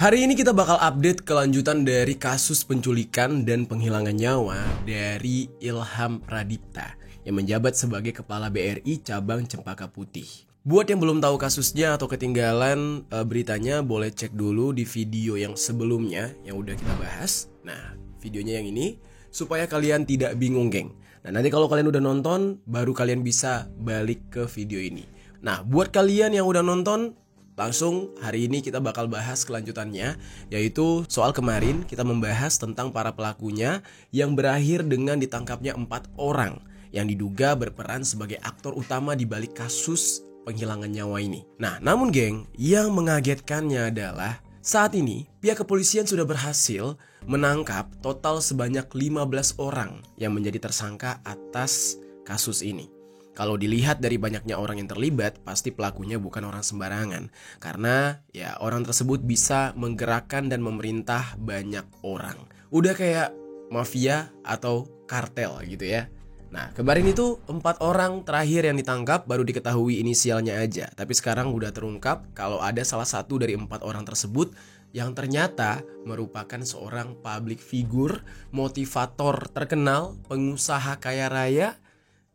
Hari ini kita bakal update kelanjutan dari kasus penculikan dan penghilangan nyawa dari Ilham Pradipta yang menjabat sebagai Kepala BRI Cabang Cempaka Putih. Buat yang belum tahu kasusnya atau ketinggalan beritanya, boleh cek dulu di video yang sebelumnya yang udah kita bahas. Nah, videonya yang ini supaya kalian tidak bingung, geng. Nah, nanti kalau kalian udah nonton, baru kalian bisa balik ke video ini. Nah, buat kalian yang udah nonton, langsung hari ini kita bakal bahas kelanjutannya, yaitu soal kemarin kita membahas tentang para pelakunya yang berakhir dengan ditangkapnya 4 orang yang diduga berperan sebagai aktor utama di balik kasus penghilangan nyawa ini. Nah, namun geng, yang mengagetkannya adalah saat ini pihak kepolisian sudah berhasil menangkap total sebanyak 15 orang yang menjadi tersangka atas kasus ini. Kalau dilihat dari banyaknya orang yang terlibat, pasti pelakunya bukan orang sembarangan. Karena ya orang tersebut bisa menggerakkan dan memerintah banyak orang. Udah kayak mafia atau kartel gitu ya. Nah, kemarin itu 4 orang terakhir yang ditangkap baru diketahui inisialnya aja. Tapi sekarang udah terungkap kalau ada salah satu dari 4 orang tersebut yang ternyata merupakan seorang public figure, motivator terkenal, pengusaha kaya raya,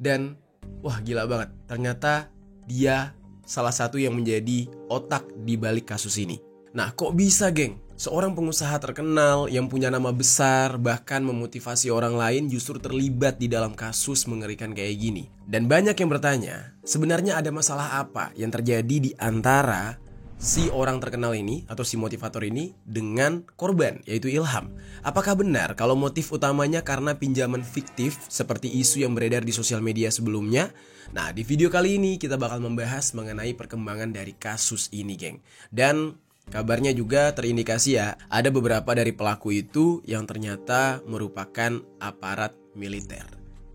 dan wah gila banget, ternyata dia salah satu yang menjadi otak di balik kasus ini. Nah, kok bisa geng? Seorang pengusaha terkenal yang punya nama besar bahkan memotivasi orang lain justru terlibat di dalam kasus mengerikan kayak gini. Dan banyak yang bertanya, sebenarnya ada masalah apa yang terjadi di antara si orang terkenal ini atau si motivator ini dengan korban, yaitu Ilham. Apakah benar kalau motif utamanya karena pinjaman fiktif seperti isu yang beredar di sosial media sebelumnya? Nah, di video kali ini kita bakal membahas mengenai perkembangan dari kasus ini, geng. Dan kabarnya juga terindikasi ya, ada beberapa dari pelaku itu yang ternyata merupakan aparat militer.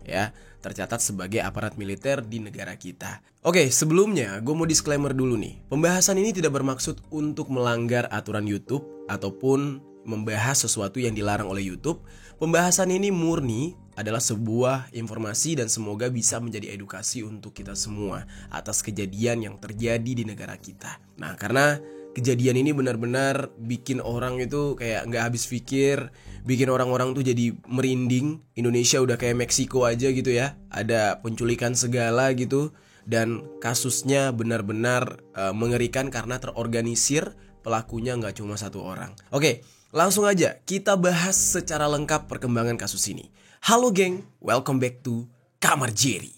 Ya, tercatat sebagai aparat militer di negara kita. Oke, sebelumnya gue mau disclaimer dulu nih. Pembahasan ini tidak bermaksud untuk melanggar aturan YouTube ataupun membahas sesuatu yang dilarang oleh YouTube. Pembahasan ini murni adalah sebuah informasi dan semoga bisa menjadi edukasi untuk kita semua atas kejadian yang terjadi di negara kita. Nah, karena kejadian ini benar-benar bikin orang itu kayak nggak habis pikir, bikin orang-orang tuh jadi merinding. Indonesia udah kayak Meksiko aja gitu ya, ada penculikan segala gitu. Dan kasusnya benar-benar mengerikan karena terorganisir, pelakunya nggak cuma 1 orang. Oke, langsung aja kita bahas secara lengkap perkembangan kasus ini. Halo geng, welcome back to Kamar Jerry.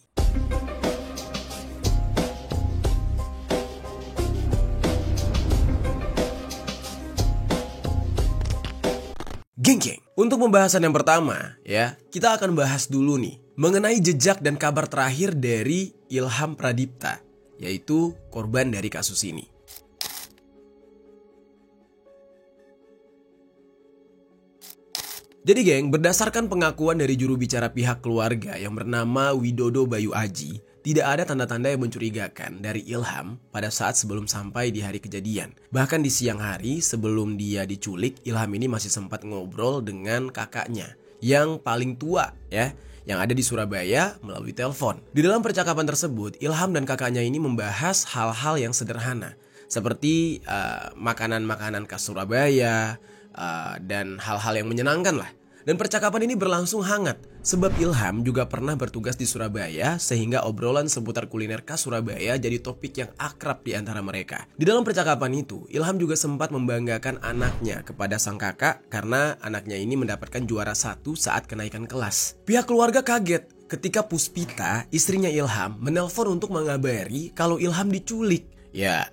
Geng, untuk pembahasan yang pertama ya, kita akan bahas dulu nih mengenai jejak dan kabar terakhir dari Ilham Pradipta, yaitu korban dari kasus ini. Jadi geng, berdasarkan pengakuan dari juru bicara pihak keluarga yang bernama Widodo Bayu Aji, tidak ada tanda-tanda yang mencurigakan dari Ilham pada saat sebelum sampai di hari kejadian. Bahkan di siang hari sebelum dia diculik, Ilham ini masih sempat ngobrol dengan kakaknya yang paling tua ya, yang ada di Surabaya melalui telepon. Di dalam percakapan tersebut, Ilham dan kakaknya ini membahas hal-hal yang sederhana seperti makanan-makanan khas Surabaya dan hal-hal yang menyenangkan lah. Dan percakapan ini berlangsung hangat sebab Ilham juga pernah bertugas di Surabaya sehingga obrolan seputar kuliner khas Surabaya jadi topik yang akrab di antara mereka. Di dalam percakapan itu, Ilham juga sempat membanggakan anaknya kepada sang kakak karena anaknya ini mendapatkan juara 1 saat kenaikan kelas. Pihak keluarga kaget ketika Puspita, istrinya Ilham, menelpon untuk mengabari kalau Ilham diculik. Ya,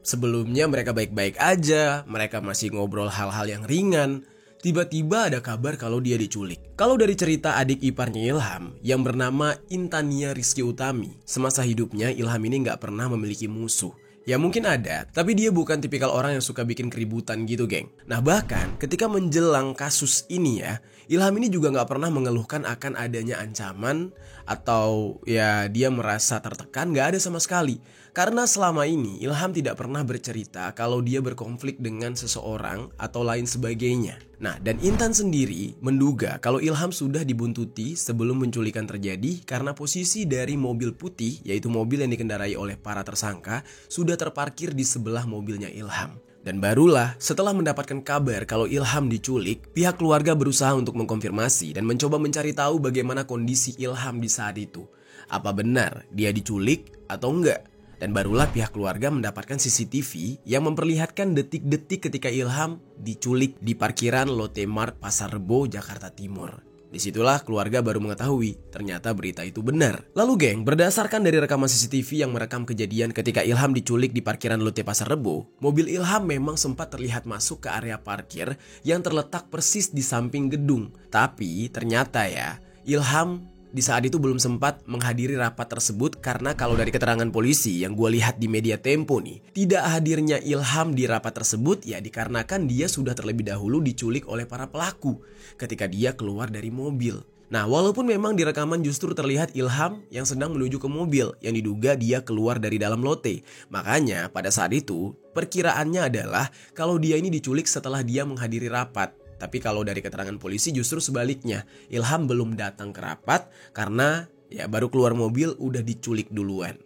sebelumnya mereka baik-baik aja, mereka masih ngobrol hal-hal yang ringan. Tiba-tiba ada kabar kalau dia diculik. Kalau dari cerita adik iparnya Ilham yang bernama Intania Rizky Utami, semasa hidupnya Ilham ini gak pernah memiliki musuh. Ya mungkin ada, tapi dia bukan tipikal orang yang suka bikin keributan gitu geng. Nah bahkan ketika menjelang kasus ini ya, Ilham ini juga gak pernah mengeluhkan akan adanya ancaman atau ya dia merasa tertekan, gak ada sama sekali. Karena selama ini Ilham tidak pernah bercerita kalau dia berkonflik dengan seseorang atau lain sebagainya. Nah, dan Intan sendiri menduga kalau Ilham sudah dibuntuti sebelum penculikan terjadi karena posisi dari mobil putih, yaitu mobil yang dikendarai oleh para tersangka, sudah terparkir di sebelah mobilnya Ilham. Dan barulah setelah mendapatkan kabar kalau Ilham diculik, pihak keluarga berusaha untuk mengkonfirmasi dan mencoba mencari tahu bagaimana kondisi Ilham di saat itu. Apa benar dia diculik atau enggak? Dan barulah pihak keluarga mendapatkan CCTV yang memperlihatkan detik-detik ketika Ilham diculik di parkiran Lotte Mart Pasar Rebo, Jakarta Timur. Disitulah keluarga baru mengetahui ternyata berita itu benar. Lalu geng, berdasarkan dari rekaman CCTV yang merekam kejadian ketika Ilham diculik di parkiran Lotte Pasar Rebo, mobil Ilham memang sempat terlihat masuk ke area parkir yang terletak persis di samping gedung. Tapi ternyata ya, Ilham di saat itu belum sempat menghadiri rapat tersebut karena kalau dari keterangan polisi yang gue lihat di media Tempo nih, tidak hadirnya Ilham di rapat tersebut ya dikarenakan dia sudah terlebih dahulu diculik oleh para pelaku ketika dia keluar dari mobil. Nah, walaupun memang di rekaman justru terlihat Ilham yang sedang menuju ke mobil yang diduga dia keluar dari dalam lote. Makanya pada saat itu perkiraannya adalah kalau dia ini diculik setelah dia menghadiri rapat. Tapi kalau dari keterangan polisi justru sebaliknya, Ilham belum datang ke rapat karena ya baru keluar mobil udah diculik duluan.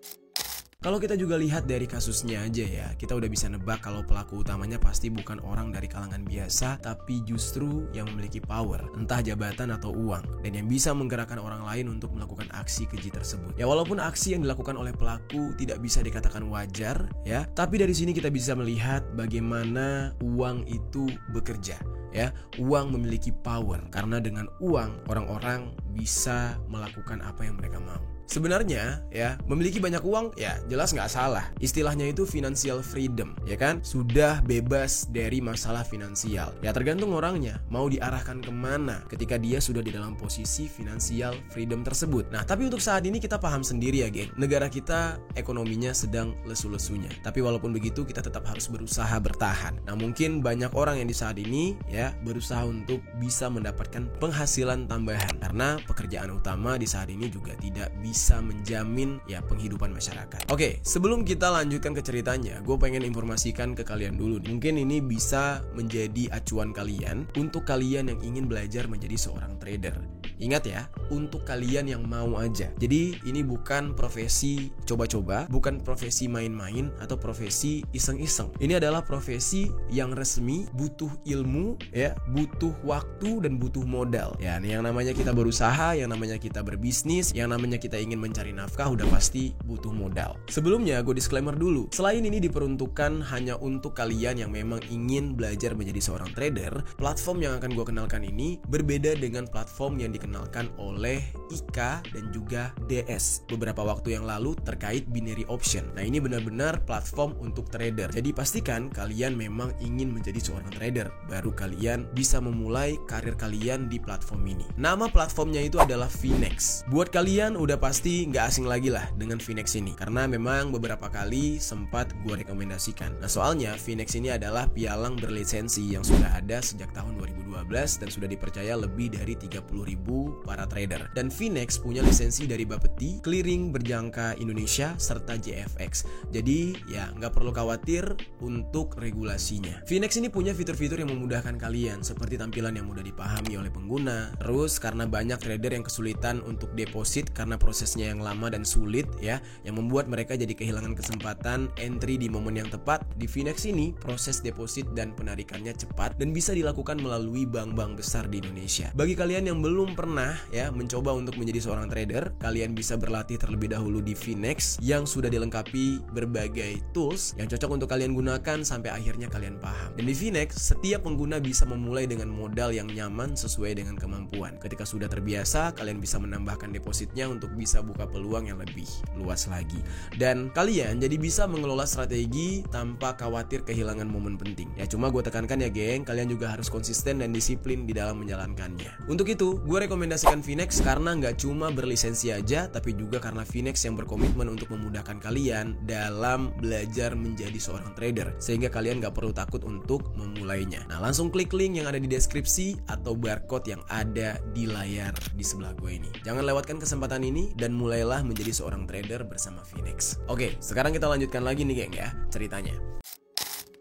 Kalau kita juga lihat dari kasusnya aja ya, kita udah bisa nebak kalau pelaku utamanya pasti bukan orang dari kalangan biasa, tapi justru yang memiliki power, entah jabatan atau uang, dan yang bisa menggerakkan orang lain untuk melakukan aksi keji tersebut. Ya walaupun aksi yang dilakukan oleh pelaku tidak bisa dikatakan wajar ya, tapi dari sini kita bisa melihat bagaimana uang itu bekerja. Ya, uang memiliki power karena dengan uang orang-orang bisa melakukan apa yang mereka mau. Sebenarnya ya, memiliki banyak uang ya jelas nggak salah. Istilahnya itu financial freedom, ya kan? Sudah bebas dari masalah finansial. Ya tergantung orangnya mau diarahkan kemana ketika dia sudah di dalam posisi financial freedom tersebut. Nah tapi untuk saat ini kita paham sendiri ya geng, negara kita ekonominya sedang lesu-lesunya. Tapi walaupun begitu kita tetap harus berusaha bertahan. Nah mungkin banyak orang yang di saat ini ya berusaha untuk bisa mendapatkan penghasilan tambahan karena pekerjaan utama di saat ini juga tidak bisa menjamin ya penghidupan masyarakat. Oke, sebelum kita lanjutkan ke ceritanya, gue pengen informasikan ke kalian dulu. Mungkin ini bisa menjadi acuan kalian untuk kalian yang ingin belajar menjadi seorang trader. Ingat ya, untuk kalian yang mau aja. Jadi ini bukan profesi coba-coba, bukan profesi main-main atau profesi iseng-iseng. Ini adalah profesi yang resmi, butuh ilmu ya, butuh waktu dan butuh modal. Ya, yang namanya kita berusaha, yang namanya kita berbisnis, yang namanya kita ingin mencari nafkah udah pasti butuh modal. Sebelumnya gue disclaimer dulu. Selain ini diperuntukkan hanya untuk kalian yang memang ingin belajar menjadi seorang trader, platform yang akan gue kenalkan ini berbeda dengan platform yang dikenalkan oleh Ika dan juga DS beberapa waktu yang lalu terkait binary option. Nah ini benar-benar platform untuk trader. Jadi pastikan kalian memang ingin menjadi seorang trader, baru kalian bisa memulai karir kalian di platform ini. Nama platformnya itu adalah Finex. Buat kalian udah pasti nggak asing lagi lah dengan Finex ini, karena memang beberapa kali sempat gue rekomendasikan. Nah soalnya Finex ini adalah pialang berlisensi yang sudah ada sejak tahun 2012 dan sudah dipercaya lebih dari 30.000 para trader. Dan Finex punya lisensi dari Bapeti, clearing berjangka Indonesia, serta JFX. Jadi ya nggak perlu khawatir untuk regulasinya. Finex ini punya fitur-fitur yang memudahkan kalian, seperti tampilan yang mudah dipahami oleh pengguna. Terus karena banyak trader yang kesulitan untuk deposit karena prosesnya yang lama dan sulit ya, yang membuat mereka jadi kehilangan kesempatan entry di momen yang tepat. Di Finex ini proses deposit dan penarikannya cepat dan bisa dilakukan melalui bank-bank besar di Indonesia. Bagi kalian yang belum pernah ya mencoba untuk menjadi seorang trader, kalian bisa berlatih terlebih dahulu di Finex yang sudah dilengkapi berbagai tools yang cocok untuk kalian gunakan sampai akhirnya kalian paham. Dan di Finex, setiap pengguna bisa memulai dengan modal yang nyaman sesuai dengan kemampuan. Ketika sudah terbiasa, kalian bisa menambahkan depositnya untuk bisa buka peluang yang lebih luas lagi. Dan kalian jadi bisa mengelola strategi tanpa khawatir kehilangan momen penting. Ya cuma gue tekankan ya geng, kalian juga harus konsisten dan disiplin di dalam menjalankannya. Untuk itu, gue rekomendasikan Finex karena nggak cuma berlisensi aja, tapi juga karena Finex yang berkomitmen untuk memudahkan kalian dalam belajar menjadi seorang trader, sehingga kalian nggak perlu takut untuk memulainya. Nah langsung klik link yang ada di deskripsi atau barcode yang ada di layar di sebelah gue ini. Jangan lewatkan kesempatan ini dan mulailah menjadi seorang trader bersama Finex. Oke, sekarang kita lanjutkan lagi nih geng ya ceritanya.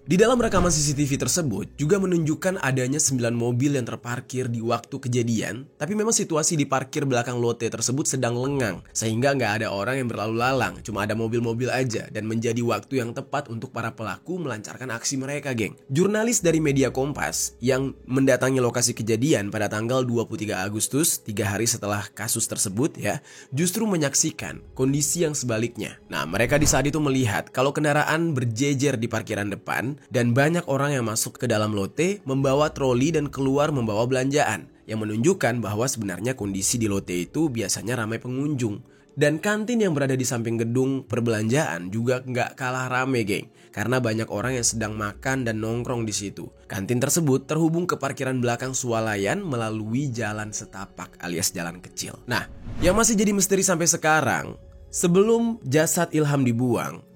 Di dalam rekaman CCTV tersebut juga menunjukkan adanya 9 mobil yang terparkir di waktu kejadian, tapi memang situasi di parkir belakang lote tersebut sedang lengang, sehingga nggak ada orang yang berlalu lalang, cuma ada mobil-mobil aja, dan menjadi waktu yang tepat untuk para pelaku melancarkan aksi mereka, geng. Jurnalis dari media Kompas yang mendatangi lokasi kejadian pada tanggal 23 Agustus, 3 hari setelah kasus tersebut ya, justru menyaksikan kondisi yang sebaliknya. Nah, mereka di saat itu melihat kalau kendaraan berjejer di parkiran depan, dan banyak orang yang masuk ke dalam lote membawa troli dan keluar membawa belanjaan, yang menunjukkan bahwa sebenarnya kondisi di lote itu biasanya ramai pengunjung. Dan kantin yang berada di samping gedung perbelanjaan juga nggak kalah rame, geng, karena banyak orang yang sedang makan dan nongkrong di situ. Kantin tersebut terhubung ke parkiran belakang swalayan melalui jalan setapak alias jalan kecil. Nah, yang masih jadi misteri sampai sekarang, sebelum jasad Ilham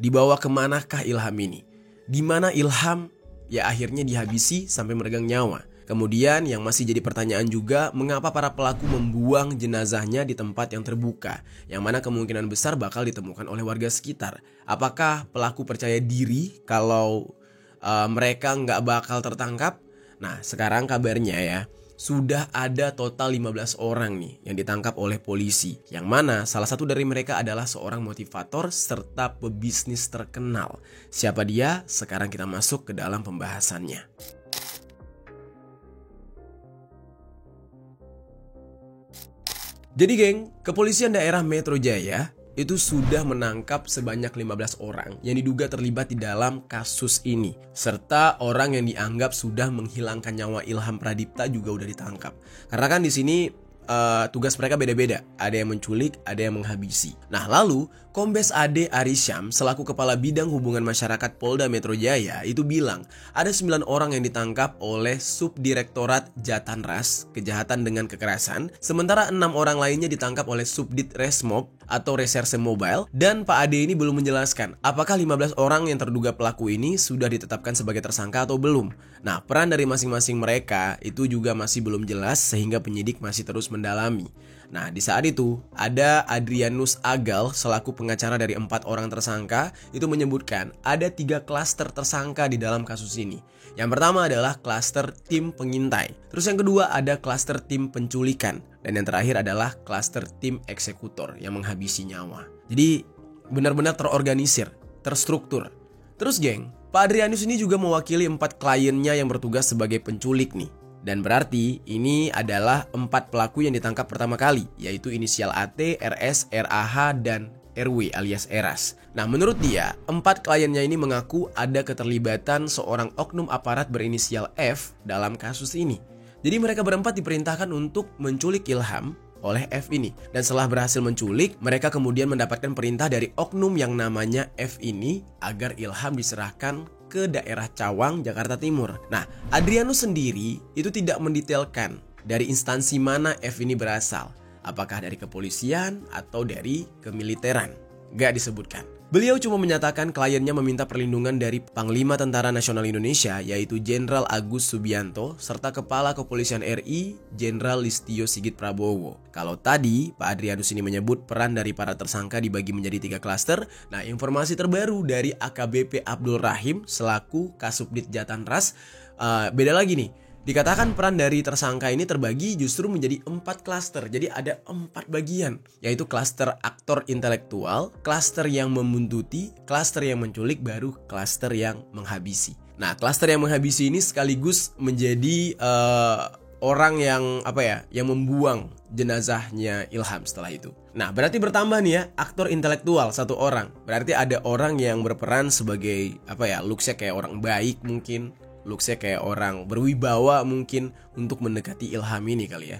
dibawa kemanakah Ilham ini? Di mana Ilham ya akhirnya dihabisi sampai meregang nyawa. Kemudian yang masih jadi pertanyaan juga, mengapa para pelaku membuang jenazahnya di tempat yang terbuka, yang mana kemungkinan besar bakal ditemukan oleh warga sekitar. Apakah pelaku percaya diri kalau mereka nggak bakal tertangkap? Nah, sekarang kabarnya ya, sudah ada total 15 orang nih yang ditangkap oleh polisi, yang mana salah satu dari mereka adalah seorang motivator serta pebisnis terkenal. Siapa dia? Sekarang kita masuk ke dalam pembahasannya. Jadi geng, kepolisian daerah Metro Jaya itu sudah menangkap sebanyak 15 orang yang diduga terlibat di dalam kasus ini. Serta orang yang dianggap sudah menghilangkan nyawa Ilham Pradipta juga udah ditangkap. Karena kan di sini tugas mereka beda-beda. Ada yang menculik, ada yang menghabisi. Nah, lalu Kombes Ade Arisyam selaku Kepala Bidang Hubungan Masyarakat Polda Metro Jaya itu bilang ada 9 orang yang ditangkap oleh Subdirektorat Jatanras Kejahatan dengan Kekerasan, sementara 6 orang lainnya ditangkap oleh Subdit Resmob atau Reserse Mobile, dan Pak Ade ini belum menjelaskan apakah 15 orang yang terduga pelaku ini sudah ditetapkan sebagai tersangka atau belum. Nah, peran dari masing-masing mereka itu juga masih belum jelas sehingga penyidik masih terus mendalami. Nah, di saat itu ada Adrianus Agal selaku pengacara dari 4 orang tersangka itu menyebutkan ada 3 klaster tersangka di dalam kasus ini. Yang pertama adalah klaster tim pengintai. Terus yang kedua ada klaster tim penculikan. Dan yang terakhir adalah klaster tim eksekutor yang menghabisi nyawa. Jadi benar-benar terorganisir, terstruktur. Terus geng, Pak Adrianus ini juga mewakili 4 kliennya yang bertugas sebagai penculik nih. Dan berarti ini adalah 4 pelaku yang ditangkap pertama kali, yaitu inisial AT, RS, RAH, dan RW alias Eras. Nah, menurut dia, 4 kliennya ini mengaku ada keterlibatan seorang oknum aparat berinisial F dalam kasus ini. Jadi mereka berempat diperintahkan untuk menculik Ilham oleh F ini. Dan setelah berhasil menculik, mereka kemudian mendapatkan perintah dari oknum yang namanya F ini agar Ilham diserahkan ke daerah Cawang, Jakarta Timur. Nah, Adrianus sendiri itu tidak mendetailkan dari instansi mana F ini berasal. Apakah dari kepolisian atau dari kemiliteran. Gak disebutkan. Beliau cuma menyatakan kliennya meminta perlindungan dari Panglima Tentara Nasional Indonesia yaitu Jenderal Agus Subianto serta Kepala Kepolisian RI Jenderal Listio Sigit Prabowo. Kalau tadi Pak Adrianus ini menyebut peran dari para tersangka dibagi menjadi 3 klaster. Nah, informasi terbaru dari AKBP Abdul Rahim selaku Kasubdit Jatanras beda lagi nih. Dikatakan peran dari tersangka ini terbagi justru menjadi 4 klaster. Jadi ada 4 bagian, yaitu klaster aktor intelektual, klaster yang membuntuti, klaster yang menculik, baru klaster yang menghabisi. Nah, klaster yang menghabisi ini sekaligus menjadi orang yang yang membuang jenazahnya Ilham setelah itu. Nah, berarti bertambah nih ya, aktor intelektual 1 orang. Berarti ada orang yang berperan sebagai looks-nya kayak orang baik mungkin. Looks-nya kayak orang berwibawa mungkin untuk mendekati Ilham ini kali ya.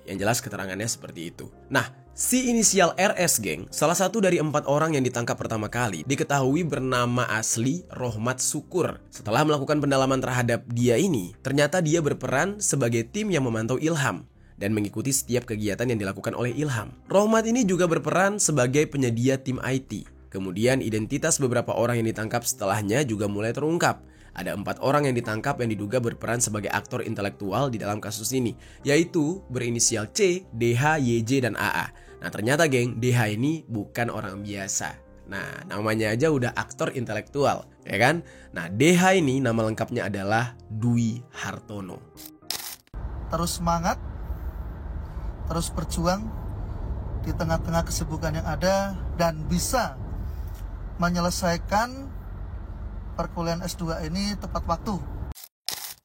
Yang jelas keterangannya seperti itu. Nah, si inisial RS geng, salah satu dari 4 orang yang ditangkap pertama kali, diketahui bernama asli Rohmat Syukur. Setelah melakukan pendalaman terhadap dia ini, ternyata dia berperan sebagai tim yang memantau Ilham dan mengikuti setiap kegiatan yang dilakukan oleh Ilham. Rohmat ini juga berperan sebagai penyedia tim IT. Kemudian identitas beberapa orang yang ditangkap setelahnya juga mulai terungkap. Ada 4 orang yang ditangkap yang diduga berperan sebagai aktor intelektual di dalam kasus ini, yaitu berinisial C, DH, YJ, dan AA. Nah, ternyata geng, DH ini bukan orang biasa. Nah, namanya aja udah aktor intelektual, ya kan? Nah, DH ini nama lengkapnya adalah Dwi Hartono. Terus semangat, terus berjuang di tengah-tengah kesibukan yang ada dan bisa menyelesaikan perkuliahan S2 ini tepat waktu.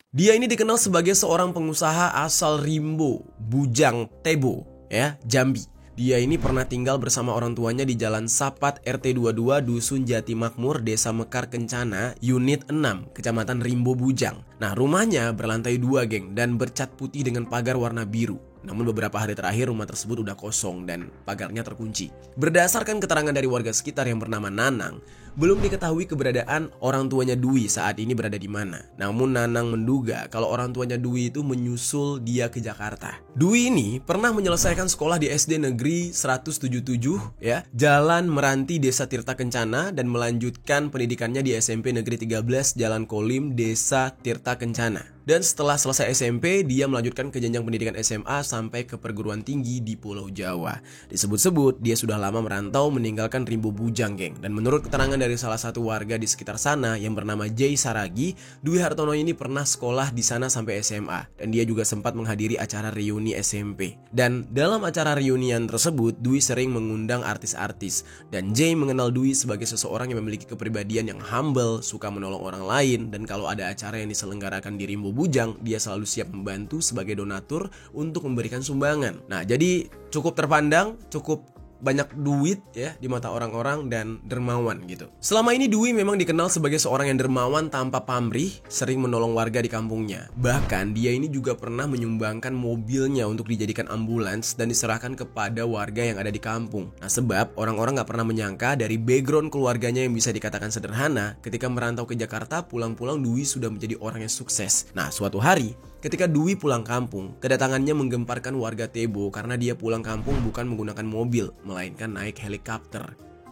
Dia ini dikenal sebagai seorang pengusaha asal Rimbo, Bujang Tebo, ya, Jambi. Dia ini pernah tinggal bersama orang tuanya di Jalan Sapat RT 22 Dusun Jati Makmur, Desa Mekar Kencana, Unit 6, Kecamatan Rimbo Bujang. Nah, rumahnya berlantai 2, geng, dan bercat putih dengan pagar warna biru. Namun beberapa hari terakhir rumah tersebut udah kosong dan pagarnya terkunci. Berdasarkan keterangan dari warga sekitar yang bernama Nanang, belum diketahui keberadaan orang tuanya Dwi saat ini berada di mana. Namun Nanang menduga kalau orang tuanya Dwi itu menyusul dia ke Jakarta. Dwi ini pernah menyelesaikan sekolah di SD Negeri 177 ya, Jalan Meranti Desa Tirta Kencana, dan melanjutkan pendidikannya di SMP Negeri 13 Jalan Kolim Desa Tirta Kencana. Dan setelah selesai SMP, dia melanjutkan ke jenjang pendidikan SMA sampai ke perguruan tinggi di Pulau Jawa. Disebut-sebut, dia sudah lama merantau meninggalkan Rimbo Bujang, geng. Dan menurut keterangan dari salah satu warga di sekitar sana yang bernama Jay Saragi, Dwi Hartono ini pernah sekolah di sana sampai SMA. Dan dia juga sempat menghadiri acara reuni SMP. Dan dalam acara reunian tersebut, Dwi sering mengundang artis-artis. Dan Jay mengenal Dwi sebagai seseorang yang memiliki kepribadian yang humble, suka menolong orang lain, dan kalau ada acara yang diselenggarakan di Rimbo Bujang, dia selalu siap membantu sebagai donatur untuk memberikan sumbangan. Nah, jadi cukup terpandang, cukup banyak duit ya di mata orang-orang dan dermawan gitu. Selama ini Dwi memang dikenal sebagai seorang yang dermawan tanpa pamrih, sering menolong warga di kampungnya. Bahkan dia ini juga pernah menyumbangkan mobilnya untuk dijadikan ambulans dan diserahkan kepada warga yang ada di kampung. Nah, sebab orang-orang gak pernah menyangka dari background keluarganya yang bisa dikatakan sederhana, ketika merantau ke Jakarta, pulang-pulang Dwi sudah menjadi orang yang sukses. Nah, suatu hari ketika Dwi pulang kampung, kedatangannya menggemparkan warga Tebo karena dia pulang kampung bukan menggunakan mobil, melainkan naik helikopter.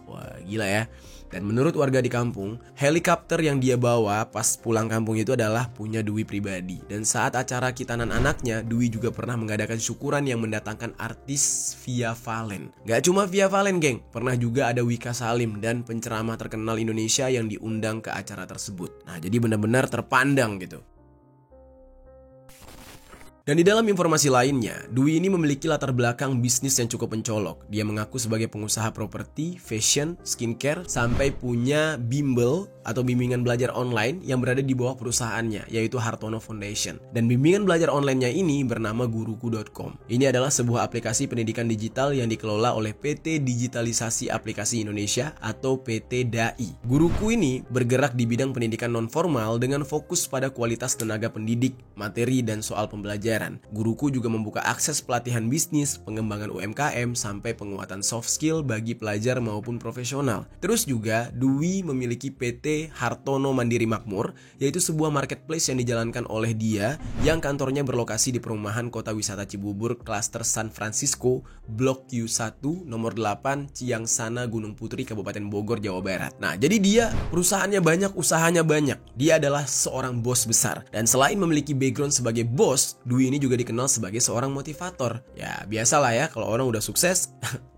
Wah, gila ya. Dan menurut warga di kampung, helikopter yang dia bawa pas pulang kampung itu adalah punya Dwi pribadi. Dan saat acara khitanan anaknya, Dwi juga pernah mengadakan syukuran yang mendatangkan artis Via Valen. Gak cuma Via Valen, geng, pernah juga ada Wika Salim dan penceramah terkenal Indonesia yang diundang ke acara tersebut. Nah, jadi benar-benar terpandang gitu. Dan di dalam informasi lainnya, Dwi ini memiliki latar belakang bisnis yang cukup mencolok. Dia mengaku sebagai pengusaha properti, fashion, skincare, sampai punya bimbel atau bimbingan belajar online yang berada di bawah perusahaannya, yaitu Hartono Foundation. Dan bimbingan belajar online-nya ini bernama guruku.com. Ini adalah sebuah aplikasi pendidikan digital yang dikelola oleh PT Digitalisasi Aplikasi Indonesia atau PT DAI. Guruku ini bergerak di bidang pendidikan non-formal dengan fokus pada kualitas tenaga pendidik, materi, dan soal pembelajaran. Guruku juga membuka akses pelatihan bisnis, pengembangan UMKM, sampai penguatan soft skill bagi pelajar maupun profesional. Terus juga Dwi memiliki PT Hartono Mandiri Makmur, yaitu sebuah marketplace yang dijalankan oleh dia yang kantornya berlokasi di perumahan Kota Wisata Cibubur, Klaster San Francisco, Blok Q1, nomor 8, Ciangsana, Gunung Putri, Kabupaten Bogor, Jawa Barat. Nah, jadi dia perusahaannya banyak, usahanya banyak. Dia adalah seorang bos besar. Dan selain memiliki background sebagai bos, Dwi ini juga dikenal sebagai seorang motivator. Ya, biasalah ya kalau orang udah sukses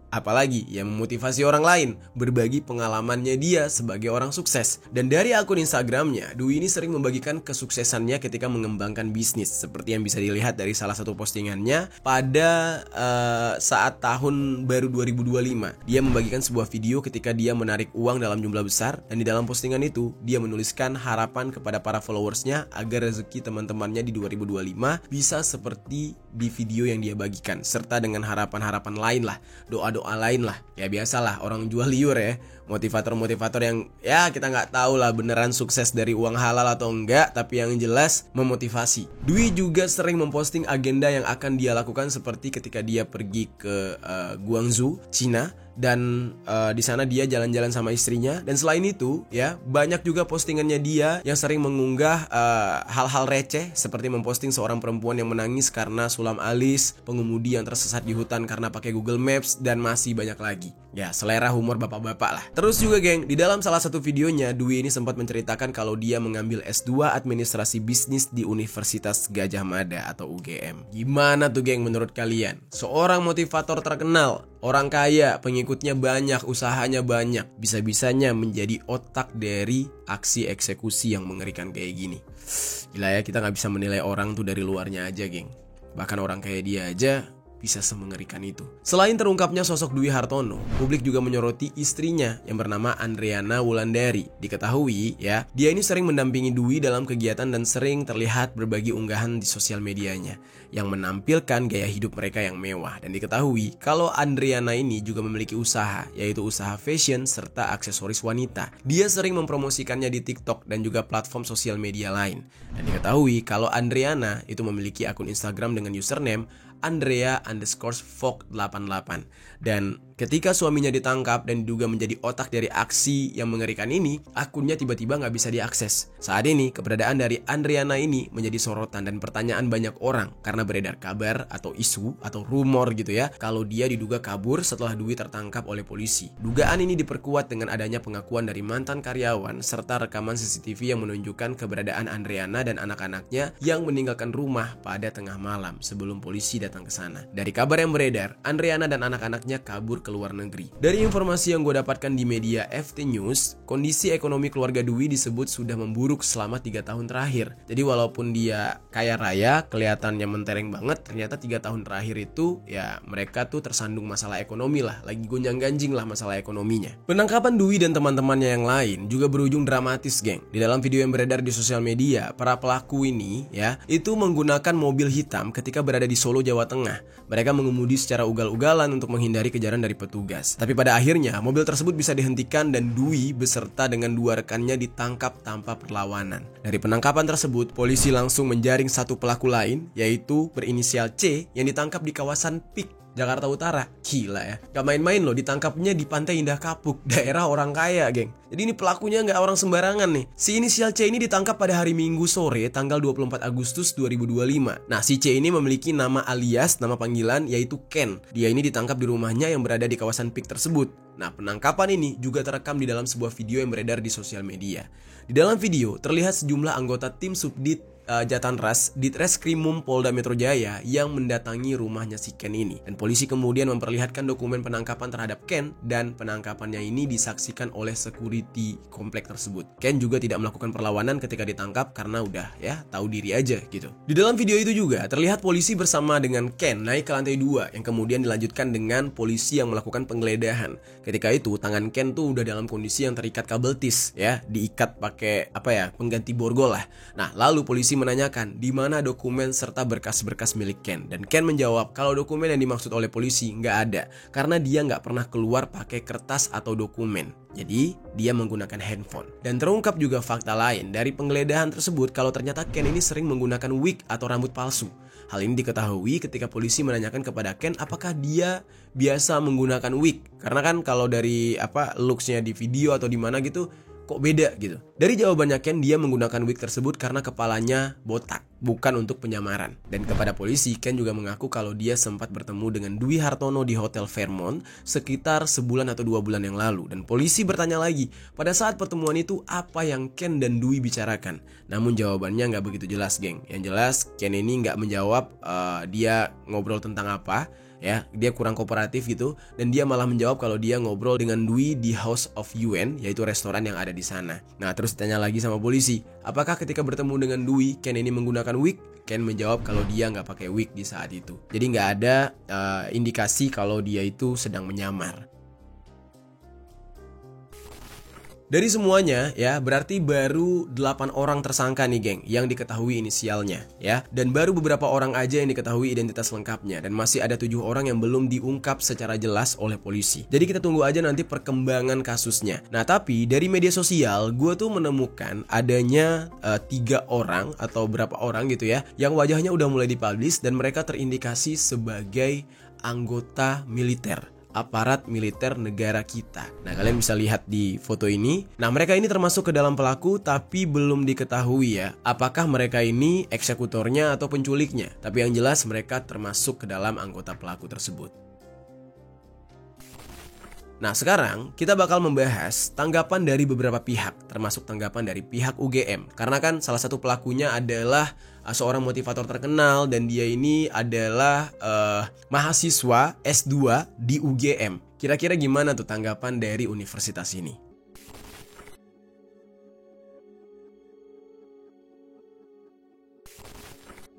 apalagi yang memotivasi orang lain, berbagi pengalamannya dia sebagai orang sukses. Dan dari akun Instagramnya, Dwi ini sering membagikan kesuksesannya ketika mengembangkan bisnis, seperti yang bisa dilihat dari salah satu postingannya pada saat tahun baru 2025. Dia membagikan sebuah video ketika dia menarik uang dalam jumlah besar, dan di dalam postingan itu dia menuliskan harapan kepada para followersnya agar rezeki teman-temannya di 2025 bisa seperti di video yang dia bagikan, serta dengan harapan-harapan lain lah, doa lain lah. Ya biasalah orang jual liur ya, motivator-motivator yang ya kita nggak tahu lah beneran sukses dari uang halal atau enggak, tapi yang jelas memotivasi. Dwi juga sering memposting agenda yang akan dia lakukan, seperti ketika dia pergi ke Guangzhou, Cina, dan di sana dia jalan-jalan sama istrinya. Dan selain itu ya, banyak juga postingannya dia yang sering mengunggah hal-hal receh, seperti memposting seorang perempuan yang menangis karena sulam alis, pengemudi yang tersesat di hutan karena pakai Google Maps, dan masih banyak lagi. Ya, selera humor bapak-bapak lah. Terus juga geng, di dalam salah satu videonya Dwi ini sempat menceritakan kalau dia mengambil S2 Administrasi Bisnis di Universitas Gadjah Mada atau UGM. Gimana tuh geng menurut kalian? Seorang motivator terkenal Orang kaya, pengikutnya banyak, usahanya banyak, bisa-bisanya menjadi otak dari aksi eksekusi yang mengerikan kayak gini. Gila ya, kita gak bisa menilai orang tuh dari luarnya aja, geng. Bahkan orang kayak dia aja bisa semengerikan itu. Selain terungkapnya sosok Dwi Hartono, publik juga menyoroti istrinya yang bernama Andriana Wulandari. Diketahui ya, dia ini sering mendampingi Dwi dalam kegiatan dan sering terlihat berbagi unggahan di sosial medianya yang menampilkan gaya hidup mereka yang mewah. Dan diketahui kalau Andriana ini juga memiliki usaha, yaitu usaha fashion serta aksesoris wanita. Dia sering mempromosikannya di TikTok dan juga platform sosial media lain. Dan diketahui kalau Andriana itu memiliki akun Instagram dengan username Andrea_Fok88. Dan ketika suaminya ditangkap dan diduga menjadi otak dari aksi yang mengerikan ini, akunnya tiba-tiba gak bisa diakses. Saat ini, keberadaan dari Andriana ini menjadi sorotan dan pertanyaan banyak orang karena beredar kabar atau isu atau rumor gitu ya, kalau dia diduga kabur setelah Dwi tertangkap oleh polisi. Dugaan ini diperkuat dengan adanya pengakuan dari mantan karyawan serta rekaman CCTV yang menunjukkan keberadaan Andriana dan anak-anaknya yang meninggalkan rumah pada tengah malam sebelum polisi datang ke sana. Dari kabar yang beredar, Andriana dan anak-anaknya kabur ke luar negeri. Dari informasi yang gue dapatkan di media FT News, kondisi ekonomi keluarga Dwi disebut sudah memburuk selama 3 tahun terakhir. Jadi walaupun dia kaya raya, kelihatannya mentereng banget, ternyata 3 tahun terakhir itu ya mereka tuh tersandung masalah ekonomi lah, lagi gonjang-ganjing lah masalah ekonominya. Penangkapan Dwi dan teman-temannya yang lain juga berujung dramatis, geng. Di dalam video yang beredar di sosial media, para pelaku ini ya itu menggunakan mobil hitam ketika berada di Solo, Jawa Tengah. Mereka mengemudi secara ugal-ugalan untuk menghindari kejaran dari petugas. Tapi pada akhirnya mobil tersebut bisa dihentikan dan Dwi beserta dengan 2 rekannya ditangkap tanpa perlawanan. Dari penangkapan tersebut, polisi langsung menjaring satu pelaku lain, yaitu berinisial C yang ditangkap di kawasan PIK, Jakarta Utara. Gila ya, gak main-main loh, ditangkapnya di Pantai Indah Kapuk, daerah orang kaya, geng. Jadi ini pelakunya gak orang sembarangan nih. Si inisial C ini ditangkap pada hari Minggu sore tanggal 24 Agustus 2025. Nah, si C ini memiliki nama alias, nama panggilan yaitu Ken. Dia ini ditangkap di rumahnya yang berada di kawasan PIK tersebut. Nah, penangkapan ini juga terekam di dalam sebuah video yang beredar di sosial media. Di dalam video terlihat sejumlah anggota tim Subdit Jatanras Ditreskrimum Polda Metro Jaya yang mendatangi rumahnya si Ken ini. Dan polisi kemudian memperlihatkan dokumen penangkapan terhadap Ken dan penangkapannya ini disaksikan oleh security komplek tersebut. Ken juga tidak melakukan perlawanan ketika ditangkap karena udah ya tahu diri aja gitu. Di dalam video itu juga terlihat polisi bersama dengan Ken naik ke lantai 2 yang kemudian dilanjutkan dengan polisi yang melakukan penggeledahan. Ketika itu tangan Ken tuh udah dalam kondisi yang terikat kabel tis ya, diikat pakai pengganti borgol lah. Nah, lalu polisi menanyakan di mana dokumen serta berkas-berkas milik Ken, dan Ken menjawab kalau dokumen yang dimaksud oleh polisi nggak ada karena dia nggak pernah keluar pakai kertas atau dokumen. Jadi dia menggunakan handphone. Dan terungkap juga fakta lain dari penggeledahan tersebut kalau ternyata Ken ini sering menggunakan wig atau rambut palsu. Hal ini diketahui ketika polisi menanyakan kepada Ken apakah dia biasa menggunakan wig, karena kan kalau dari looksnya di video atau di mana gitu kok beda gitu. Dari jawabannya Ken, dia menggunakan wig tersebut karena kepalanya botak, bukan untuk penyamaran. Dan kepada polisi, Ken juga mengaku kalau dia sempat bertemu dengan Dwi Hartono di Hotel Fairmont sekitar sebulan atau 2 bulan yang lalu. Dan polisi bertanya lagi, pada saat pertemuan itu apa yang Ken dan Dwi bicarakan? Namun jawabannya nggak begitu jelas, geng. Yang jelas Ken ini nggak menjawab dia ngobrol tentang apa. Ya, dia kurang kooperatif gitu, dan dia malah menjawab kalau dia ngobrol dengan Dwi di House of UN, yaitu restoran yang ada di sana. Nah, terus ditanya lagi sama polisi, apakah ketika bertemu dengan Dwi, Ken ini menggunakan wig? Ken menjawab kalau dia nggak pakai wig di saat itu. Jadi nggak ada indikasi kalau dia itu sedang menyamar. Dari semuanya ya, berarti baru 8 orang tersangka nih, geng, yang diketahui inisialnya ya. Dan baru beberapa orang aja yang diketahui identitas lengkapnya, dan masih ada 7 orang yang belum diungkap secara jelas oleh polisi. Jadi kita tunggu aja nanti perkembangan kasusnya. Nah, tapi dari media sosial gue tuh menemukan adanya 3 orang atau berapa orang gitu ya, yang wajahnya udah mulai dipublish dan mereka terindikasi sebagai anggota militer, aparat militer negara kita. Nah, kalian bisa lihat di foto ini. Nah, mereka ini termasuk ke dalam pelaku, tapi belum diketahui ya apakah mereka ini eksekutornya atau penculiknya. Tapi yang jelas mereka termasuk ke dalam anggota pelaku tersebut. Nah sekarang kita bakal membahas tanggapan dari beberapa pihak, termasuk tanggapan dari pihak UGM. Karena kan salah satu pelakunya adalah seorang motivator terkenal dan dia ini adalah mahasiswa S2 di UGM. Kira-kira gimana tuh tanggapan dari universitas ini?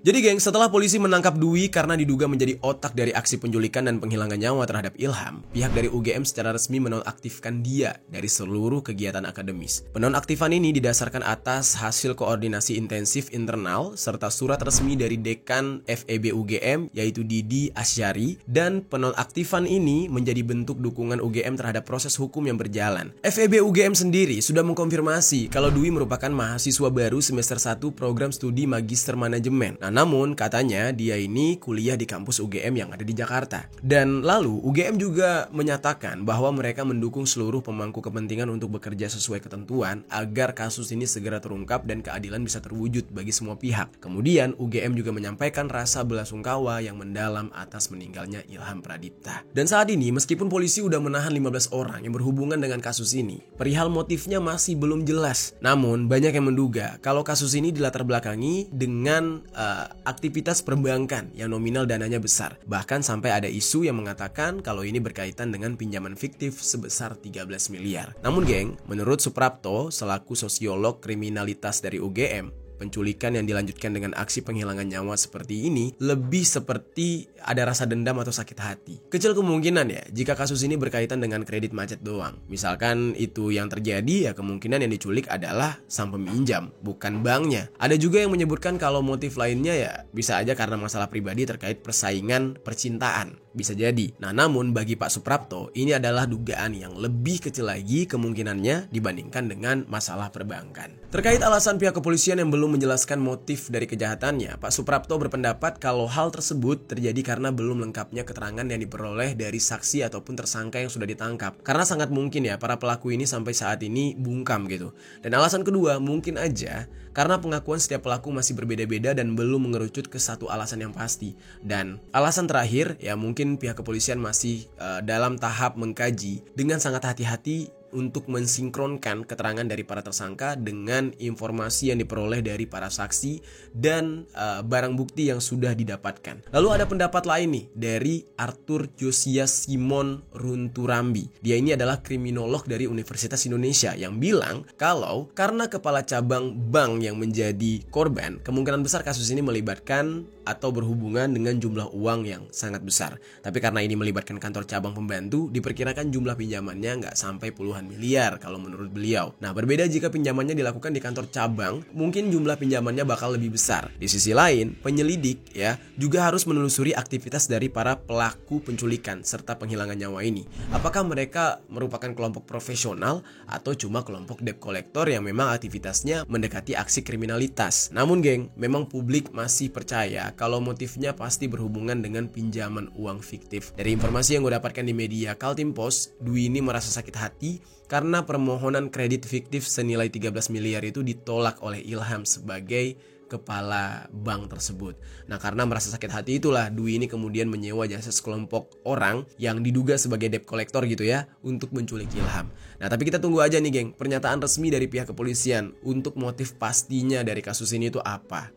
Jadi geng, setelah polisi menangkap Dwi karena diduga menjadi otak dari aksi penculikan dan penghilangan nyawa terhadap Ilham, pihak dari UGM secara resmi menonaktifkan dia dari seluruh kegiatan akademis. Penonaktifan ini didasarkan atas hasil koordinasi intensif internal serta surat resmi dari Dekan FEB UGM yaitu Didi Asyari, dan penonaktifan ini menjadi bentuk dukungan UGM terhadap proses hukum yang berjalan. FEB UGM sendiri sudah mengkonfirmasi kalau Dwi merupakan mahasiswa baru semester 1 program studi Magister Manajemen. Namun katanya dia ini kuliah di kampus UGM yang ada di Jakarta. Dan lalu UGM juga menyatakan bahwa mereka mendukung seluruh pemangku kepentingan untuk bekerja sesuai ketentuan agar kasus ini segera terungkap dan keadilan bisa terwujud bagi semua pihak. Kemudian UGM juga menyampaikan rasa belasungkawa yang mendalam atas meninggalnya Ilham Pradipta. Dan saat ini meskipun polisi udah menahan 15 orang yang berhubungan dengan kasus ini, perihal motifnya masih belum jelas. Namun banyak yang menduga kalau kasus ini dilatar belakangi dengan aktivitas perbankan yang nominal dananya besar. Bahkan sampai ada isu yang mengatakan kalau ini berkaitan dengan pinjaman fiktif sebesar 13 miliar. Namun geng, menurut Suprapto selaku sosiolog kriminalitas dari UGM, penculikan yang dilanjutkan dengan aksi penghilangan nyawa seperti ini lebih seperti ada rasa dendam atau sakit hati. Kecil kemungkinan ya jika kasus ini berkaitan dengan kredit macet doang. Misalkan itu yang terjadi, ya kemungkinan yang diculik adalah sang peminjam, bukan banknya. Ada juga yang menyebutkan kalau motif lainnya ya bisa aja karena masalah pribadi terkait persaingan percintaan. Bisa jadi. Nah namun bagi Pak Suprapto ini adalah dugaan yang lebih kecil lagi kemungkinannya dibandingkan dengan masalah perbankan. Terkait alasan pihak kepolisian yang belum menjelaskan motif dari kejahatannya, Pak Suprapto berpendapat kalau hal tersebut terjadi karena belum lengkapnya keterangan yang diperoleh dari saksi ataupun tersangka yang sudah ditangkap. Karena sangat mungkin ya para pelaku ini sampai saat ini bungkam gitu. Dan alasan kedua mungkin aja karena pengakuan setiap pelaku masih berbeda-beda dan belum mengerucut ke satu alasan yang pasti. Dan alasan terakhir ya mungkin pihak kepolisian masih dalam tahap mengkaji dengan sangat hati-hati untuk mensinkronkan keterangan dari para tersangka dengan informasi yang diperoleh dari para saksi dan barang bukti yang sudah didapatkan. Lalu ada pendapat lain nih dari Arthur Josias Simon Runturambi. Dia ini adalah kriminolog dari Universitas Indonesia yang bilang kalau karena kepala cabang bank yang menjadi korban, kemungkinan besar kasus ini melibatkan atau berhubungan dengan jumlah uang yang sangat besar. Tapi karena ini melibatkan kantor cabang pembantu, diperkirakan jumlah pinjamannya nggak sampai puluhan miliar kalau menurut beliau. Nah berbeda jika pinjamannya dilakukan di kantor cabang, mungkin jumlah pinjamannya bakal lebih besar. Di sisi lain, penyelidik ya juga harus menelusuri aktivitas dari para pelaku penculikan serta penghilangan nyawa ini. Apakah mereka merupakan kelompok profesional atau cuma kelompok debt collector yang memang aktivitasnya mendekati aksi kriminalitas. Namun geng, memang publik masih percaya kalau motifnya pasti berhubungan dengan pinjaman uang fiktif. Dari informasi yang gue dapatkan di media Kaltim Post, Dwi ini merasa sakit hati karena permohonan kredit fiktif senilai 13 miliar itu ditolak oleh Ilham sebagai kepala bank tersebut. Nah karena merasa sakit hati itulah Dwi ini kemudian menyewa jasa sekelompok orang yang diduga sebagai debt collector gitu ya untuk menculik Ilham. Nah tapi kita tunggu aja nih geng pernyataan resmi dari pihak kepolisian untuk motif pastinya dari kasus ini itu apa.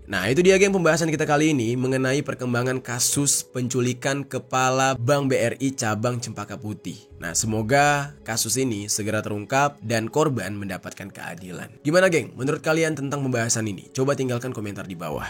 Nah itu dia geng pembahasan kita kali ini mengenai perkembangan kasus penculikan kepala Bank BRI cabang Cempaka Putih. Nah semoga kasus ini segera terungkap dan korban mendapatkan keadilan. Gimana geng? Menurut kalian tentang pembahasan ini? Coba tinggalkan komentar di bawah.